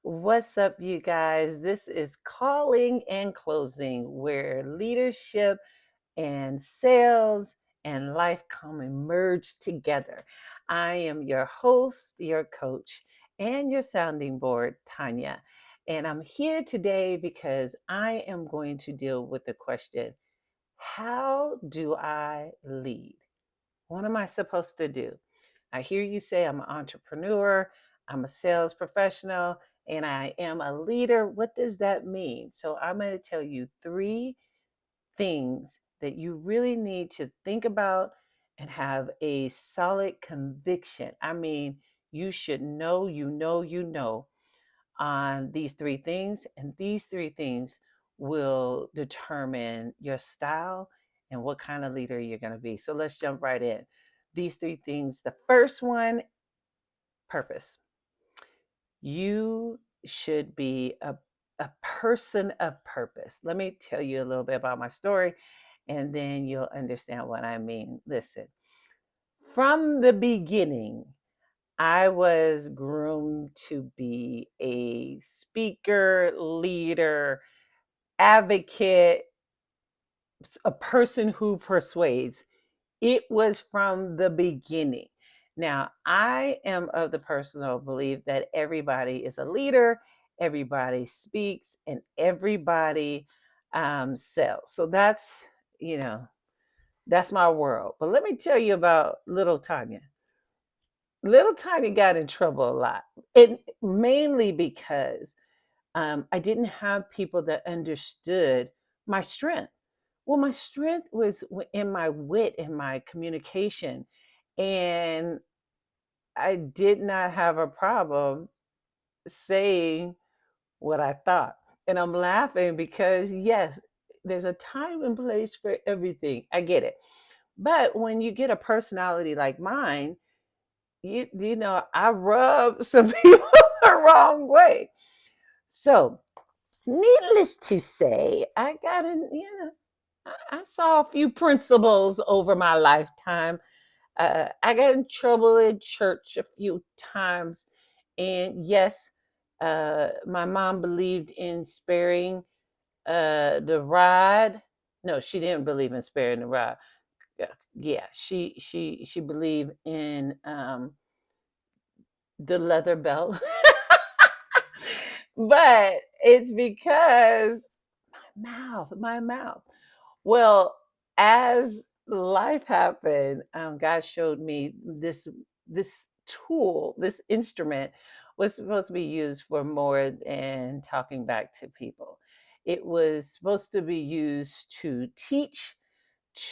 What's up, you guys? This is Calling and Closing, where leadership and sales and life come and merge together. I am your host, your coach, and your sounding board, Tanya. And I'm here today because I am going to deal with the question: how do I lead? What am I supposed to do? I hear you say I'm an entrepreneur, I'm a sales professional, and I am a leader. What does that mean? So, I'm going to tell you three things that you really need to think about and have a solid conviction. I mean, you should know, on these three things, and these three things will determine your style and what kind of leader you're going to be. So let's jump right in. These three things. The first one: purpose. You should be a person of purpose. Let me tell you a little bit about my story, and then you'll understand what I mean. Listen, from the beginning, I was groomed to be a speaker, leader, advocate, a person who persuades. It was from the beginning. Now, I am of the personal belief that everybody is a leader, everybody speaks, and everybody sells. So you know, that's my world. But let me tell you about little Tanya. Little Tiny got in trouble a lot, and mainly because I didn't have people that understood my strength. Well, my strength was in my wit and my communication, and I did not have a problem saying what I thought. And I'm laughing because, yes, there's a time and place for everything. I get it. But when you get a personality like mine, I rub some people the wrong way. So, needless to say, I got in, I saw a few principles over my lifetime. I got in trouble in church a few times. And yes, my mom believed in sparing the rod. No, she didn't believe in sparing the rod. Yeah, she believed in the leather belt. But it's because my mouth. Well, as life happened, God showed me this tool, this instrument was supposed to be used for more than talking back to people. It was supposed to be used to teach,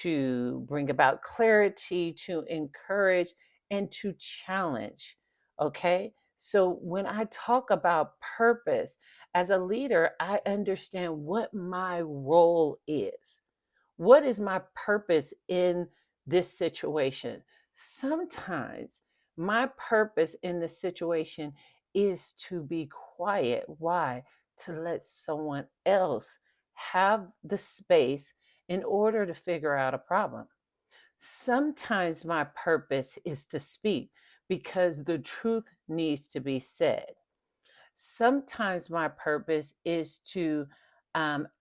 to bring about clarity, to encourage, and to challenge. Okay. So when I talk about purpose as a leader, I understand what my role is. What is my purpose in this situation? Sometimes my purpose in this situation is to be quiet. Why? To let someone else have the space in order to figure out a problem. Sometimes my purpose is to speak because the truth needs to be said. Sometimes my purpose is to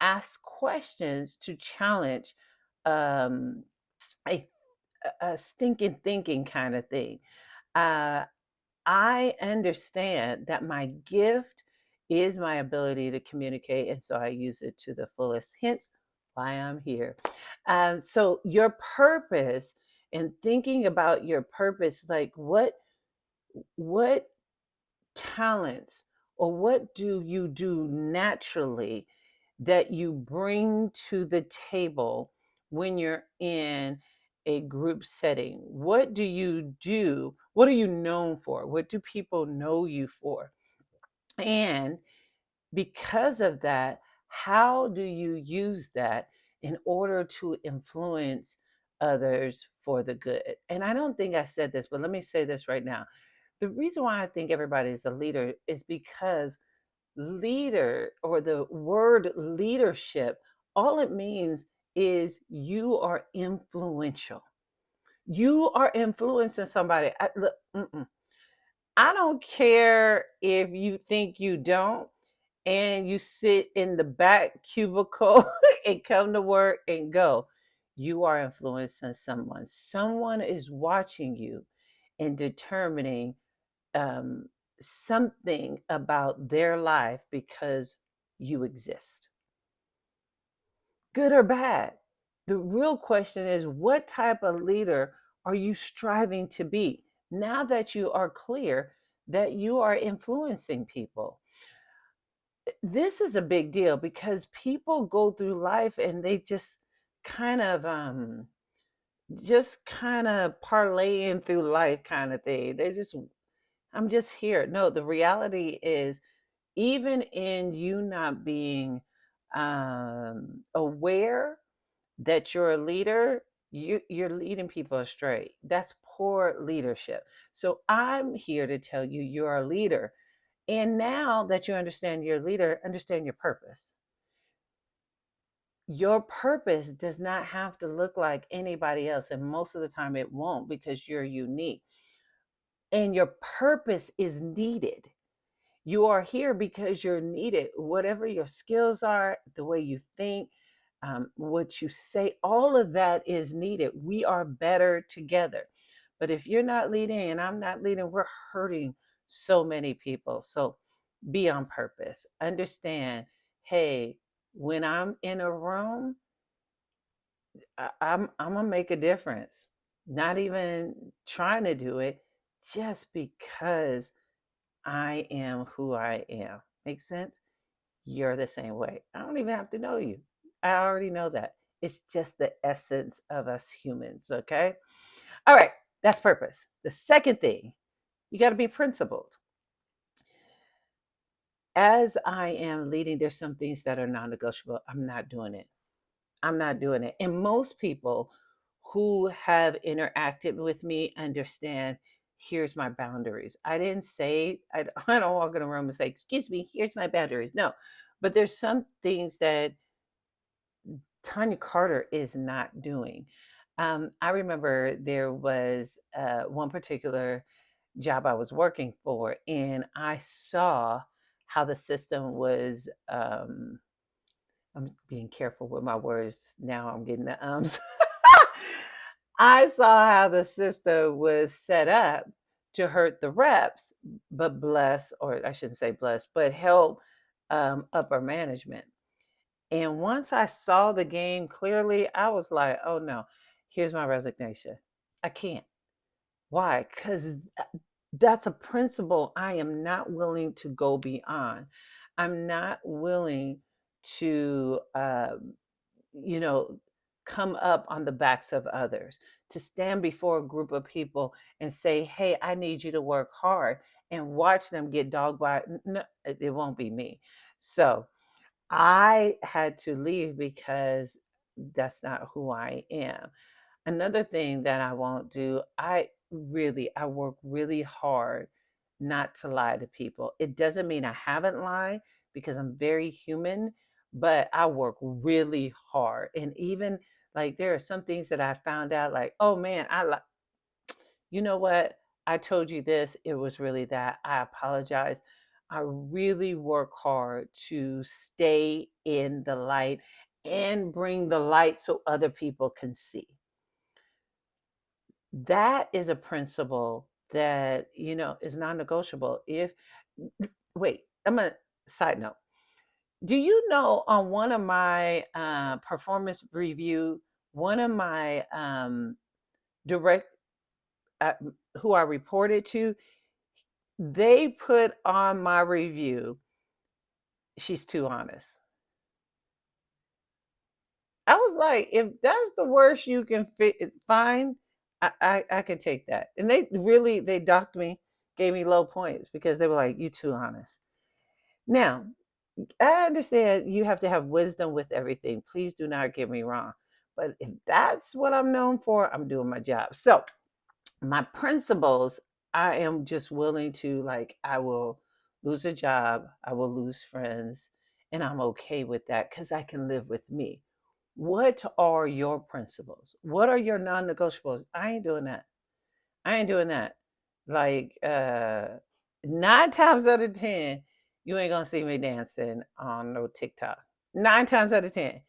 ask questions to challenge um, a, a stinking thinking kind of thing. Uh, I understand that my gift is my ability to communicate, and so I use it to the fullest. Hence, why I'm here. So, your purpose and thinking about your purpose, like what talents or what do you do naturally that you bring to the table when you're in a group setting? What do you do? What are you known for? What do people know you for? And because of that, how do you use that in order to influence others for the good? And I don't think I said this, but let me say this right now. The reason why I think everybody is a leader is because leader, or the word leadership, all it means is you are influential. You are influencing somebody. Look, I don't care if you think you don't and you sit in the back cubicle and come to work and go. You are influencing someone. Someone is watching you and determining um, something about their life because you exist, good or bad. The real question is, what type of leader are you striving to be now that you are clear that you are influencing people? This is a big deal because people go through life and they kind of kind of parlaying through life kind of thing. They just, I'm just here. No, the reality is, even in you not being aware that you're a leader, you're leading people astray. That's poor leadership. So I'm here to tell you you're a leader. And now that you understand you're a leader, understand your purpose. Your purpose does not have to look like anybody else. And most of the time it won't, because you're unique. And your purpose is needed. You are here because you're needed. Whatever your skills are, the way you think, what you say, all of that is needed. We are better together. But if you're not leading and I'm not leading, we're hurting so many people. So be on purpose. Understand, hey, when I'm in a room, I'm gonna make a difference. Not even trying to do it, just because I am who I am. Makes sense? You're the same way. I don't even have to know you. I already know that. It's just the essence of us humans, okay? All right, that's purpose. The second thing, you got to be principled. As I am leading, there's some things that are non negotiable. I'm not doing it. I'm not doing it. And most people who have interacted with me understand, here's my boundaries. I didn't say, I don't walk in a room and say, excuse me, here's my boundaries. No, but there's some things that Tanya Carter is not doing. I remember there was one particular job I was working for, and I saw how the system was. I'm being careful with my words. Now I'm getting the ums. I saw how the system was set up to hurt the reps, but bless, or I shouldn't say bless, but help upper management. And once I saw the game clearly, I was like, oh no, here's my resignation. I can't. Why? Because that's a principle I am not willing to go beyond. I'm not willing to, you know, come up on the backs of others, to stand before a group of people and say, hey, I need you to work hard, and watch them get dogged by. No, it won't be me. So I had to leave because that's not who I am. Another thing that I won't do, I work really hard not to lie to people. It doesn't mean I haven't lied, because I'm very human, but I work really hard. And even like there are some things that I found out, like, oh man, you know what? I told you this, it was really that. I apologize. I really work hard to stay in the light and bring the light so other people can see. That is a principle that, is non-negotiable. If wait, I'm a side note. Do you know, on one of my performance review, one of my direct uh, who I reported to, they put on my review, she's too honest. I was like, if that's the worst you can find, I can take that. And they docked me, gave me low points because they were like, you too honest. Now, I understand you have to have wisdom with everything. Please do not get me wrong. But if that's what I'm known for, I'm doing my job. So my principles, I am just willing to, like, I will lose a job, I will lose friends, and I'm okay with that because I can live with me. What are your principles? What are your non-negotiables? I ain't doing that. I ain't doing that. Like 9 times out of 10, you ain't gonna see me dancing on no TikTok. 9 times out of 10.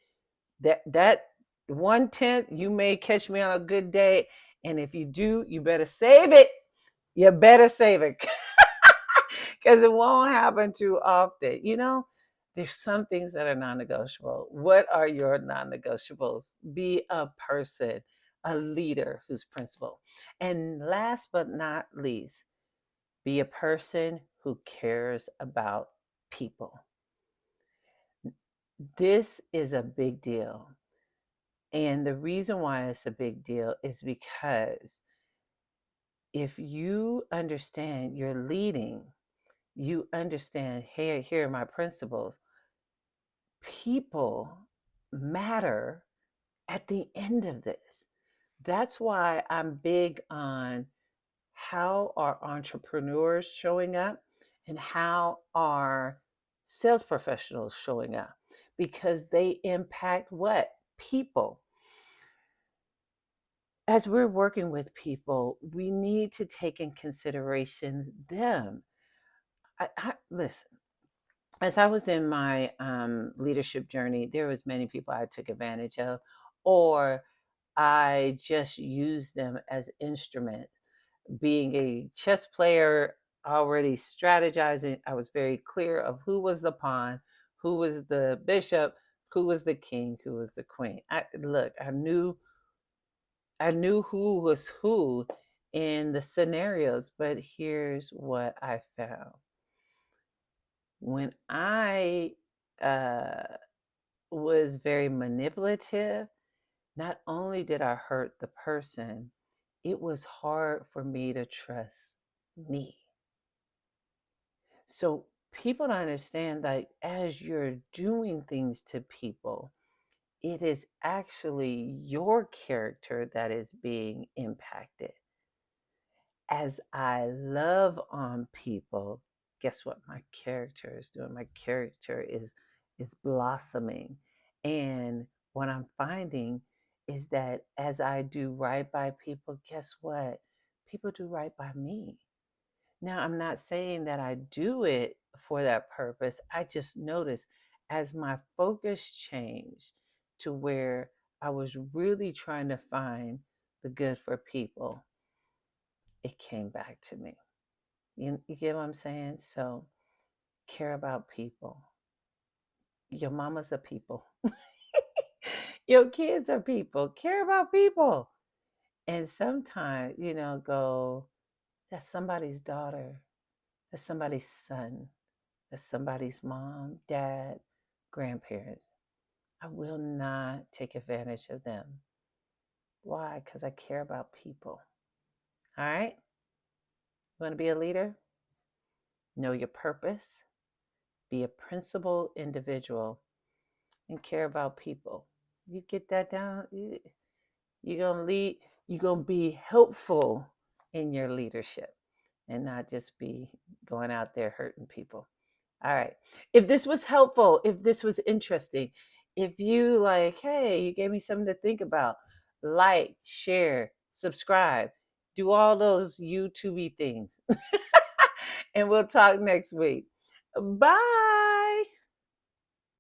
That 1/10, you may catch me on a good day. And if you do, you better save it. You better save it. Because it won't happen too often. There's some things that are non-negotiable. What are your non-negotiables? Be a person, a leader who's principled. And last but not least, be a person who cares about people. This is a big deal. And the reason why it's a big deal is because if you understand you're leading, you understand, hey, here are my principles. People matter at the end of this. That's why I'm big on how are entrepreneurs showing up and how are sales professionals showing up, because they impact what? People. As we're working with people, we need to take in consideration them. Listen, as I was in my leadership journey, there was many people I took advantage of, or I just used them as instruments. Being a chess player, already strategizing, I was very clear of who was the pawn, who was the bishop, who was the king, who was the queen. I knew who was who in the scenarios, but here's what I found. When I uh, was very manipulative, not only did I hurt the person, it was hard for me to trust me. So people don't understand that as you're doing things to people, it is actually your character that is being impacted. As I love on people, guess what my character is doing? My character is blossoming. And what I'm finding is that as I do right by people, guess what? People do right by me. Now, I'm not saying that I do it for that purpose. I just noticed as my focus changed to where I was really trying to find the good for people, it came back to me. You get what I'm saying? So care about people. Your mama's a people. Your kids are people. Care about people. And sometimes, go, that's somebody's daughter. That's somebody's son. That's somebody's mom, dad, grandparents. I will not take advantage of them. Why? Because I care about people. All right? You want to be a leader? Know your purpose. Be a principled individual and care about people. You get that down, you're going to lead, you're going to be helpful in your leadership and not just be going out there hurting people. All right. If this was helpful, if this was interesting, if you like, hey, you gave me something to think about, like, share, subscribe, do all those YouTubey things. And we'll talk next week. Bye.